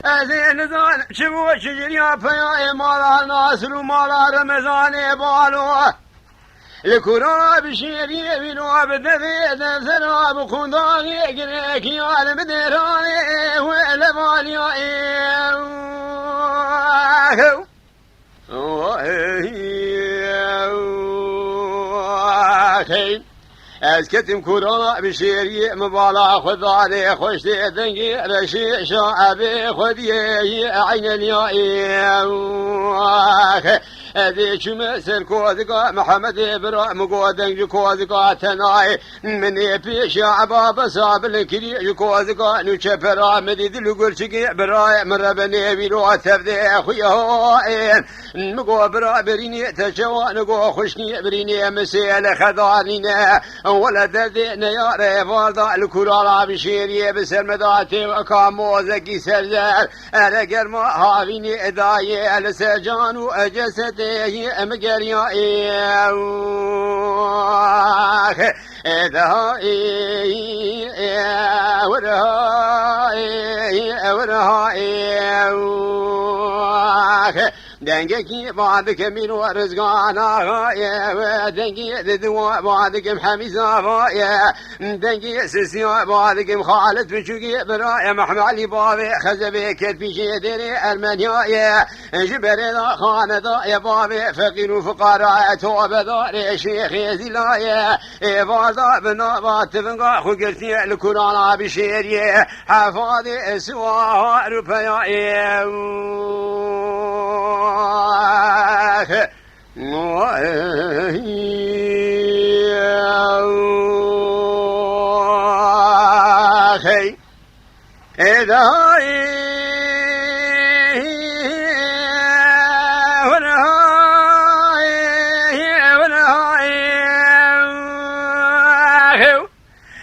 زين زان شبو شجريا فيا مالا ناصر ومالا رمضان بالو الكرة بشيري بنو بدفي دفنا بخنداني قريك يا المدراني والباليا اسكتم كورونا بشيري مبالا خذالي خوش دنقي رشي شعبي خذي عين اليائي هذه شمسر كوزقا محمد إبراهيم قودن كوزقا تناي من في شعبا بصاب الكري كوزقا نشفرا مديد لقرشقي برايم ربني بلو تفدي خويا نقو برا بريني تشوى نقو خشني بريني مسيل خضارينا ولد ذينا يا ريفالدا الكرارا بشيري بسرمداتي وكاموزكي سرزار أنا قرما هافيني إداية لسجان وأجسد مقريا دنجي بعدك من ورزقانا يا دنجي دوا بعدك محميزا يا دنجي سسيا بعدك خالد بشوقي برايا محمالي بابي خزبي كتبي شيدري المانيا يا جبرنا خاندا يا بابي فقير وفقراء توب دار شيخ زلا يا بعدا بنا باتفنقا خقرتي الكرانا بشيري حفاظي سوا ربيا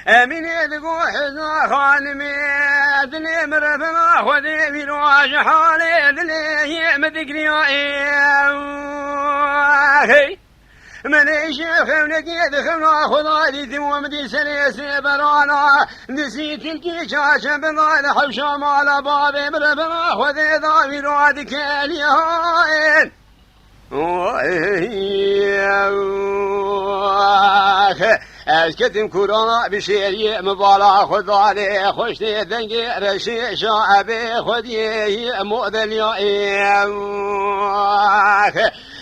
أمين يدقو حزن خانمي دلي مرفنا خذي في الواج حالي دلي مدقني من الشيخ ونقيد خلنا خضالي ثم مدي سليسي برانا نسيت الكيشاشة بضال حبشا مالا بابي مرفنا خذي ضافي الوادك اليهين اسكتم كورونا بشيري مبالا خذالي خوشتي دنقي رشي شعبي خذي مؤذن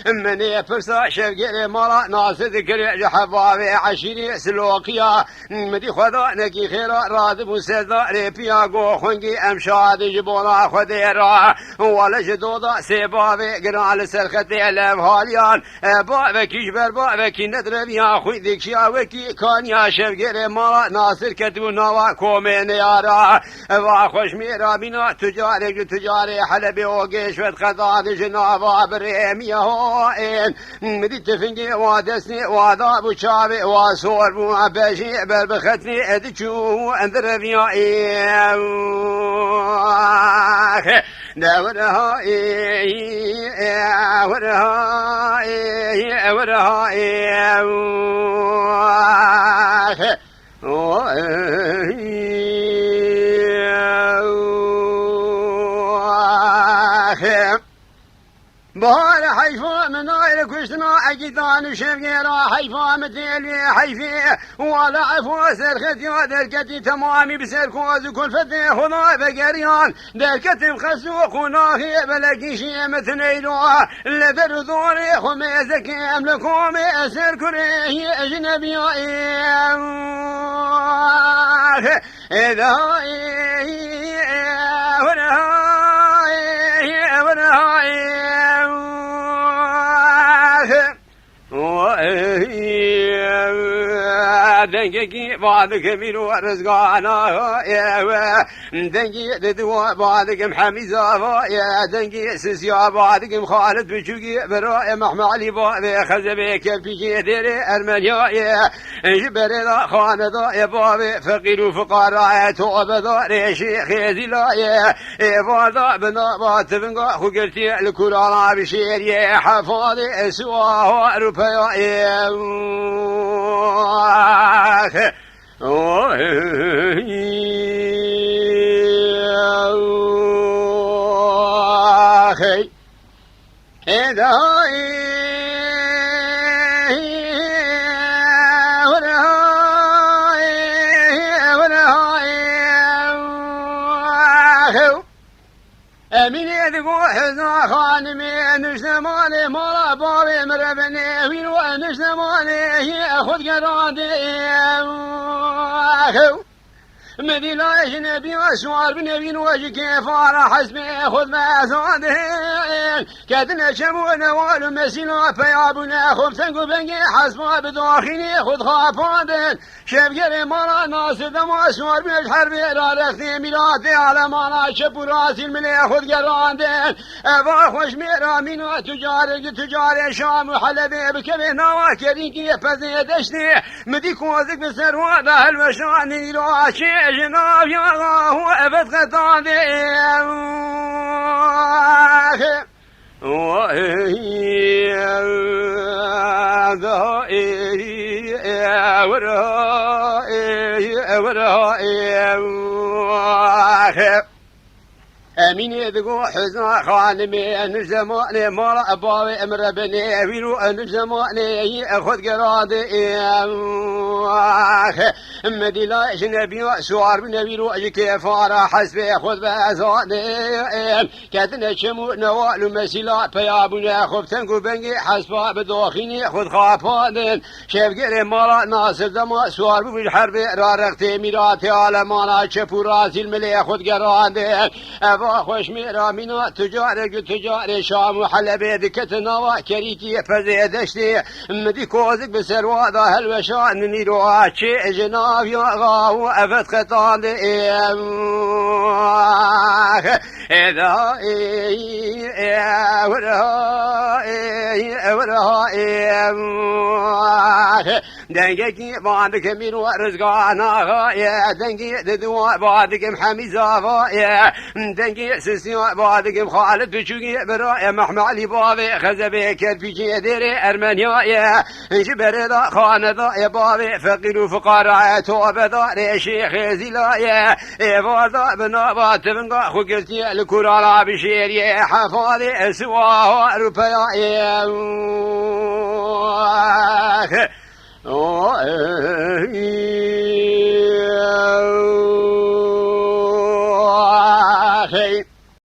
من فرصة شفقي مرا ناس ذكر حبابي عشيري سلوكيا مدي خذا نكي خيرا راد مسيدا ريبيا قو خنقي امشاد جبولا خذيرا ولا جدودا سيبابي قرال سرختي الامهاليان بابكي جبر بابكي ندرب يا خوي ذكشيا وكي كان يا شفقي مرا ناصر كتبو نوا كومين يارا واخوش ميرا بنا تجاري حلبي وقيش وتخذا جنابا بريميا هو مدي تفنجي وادسني وادا بشابي وصور بو بشي بربختني ادشو اندر فيا دورها ورها بهار حيفا من غير كشنا أجدان شفقيرا حيفا متيلي حيفي ولا عفو سرخت يا دركتي تمامي بسركوز كل فتي خضا بقريان دركتي مخسو خناخي بلقي شي متنيلوها لبر ذوري خميزك أملكم سركري أجنبي إذا دنجي بعدك من ورزقانا يا دنجي ددوا بعدك محميزا يا دنجي سسيا بعدك مخالد بشوقي براء محمالي بابي خزبي كفي ديري ارمانيا يا جبرنا خاندا يا بابي فقير وفقراء توب دار شيخ زلا يا بعدا بنا باتفنقا خقرتي الكرانا بشير يا حفاظي سوا ربيا يا Oh, أخي إذا أمين يذبو حزن خانمي نجتماني مرا بابي مربني وينو نجتماني ياخذ قرادي مدي لا يجنبي وسوار بنبي وجه كيف على حسبي خذ ما زادين كادنا شمونا والمسينا فيابنا خذ تنقو بنقي حسبا بداخلي خذ خافادين شبقري مرا ناس دما سوار بيش حربي رارختي ميلاتي على مانا شب راسي الملي خذ قرادين ابا خوش ميرا مينا تجاري شام وحلبي بكبه نوا كرين كيف زيدشني مدي كوزك بسروا ده المشاني لو عشي جناب يا الله أبد قطعني أمين يذقو حزن خانمي أن زماني مرا أباوي أمر بني وينو أن زماني أخذ قرادي مدي لا جنبي سوار بنبي وجه كيف على حسبي أخذ بأزاني كاتنا شمو نوال مسيلات فيابنا خب تنقو بنقي حسبا بداخيني خذ خافادين شاف قري مرا ناصر دما سوار بالحرب رارقتي ميراتي على مانا شفو راسي الملي أخذ قرادي خوش میرا مینا تجاری شام و حلبه دکتنا و کریتی پزیدشتی مدی کوزک بسروا دا هلوشان نیرو چه جناب یا غاو افت خطان اذا دنگی بعدك مين ورزقانا يا دنگی دوا بعدك محمزا يا دنگی سسيا بعدك خالد بشوقي برا محمالي بابي خزبي كرفي جديري ارمنيا يا جبر ذا خان ذا يا بابي فقير وفقراء توبدا شيخ زلا يا فاذا بنابات بنقا خقلتي الكرارا بشير يا حفاظي سوا ربيا يا Oh,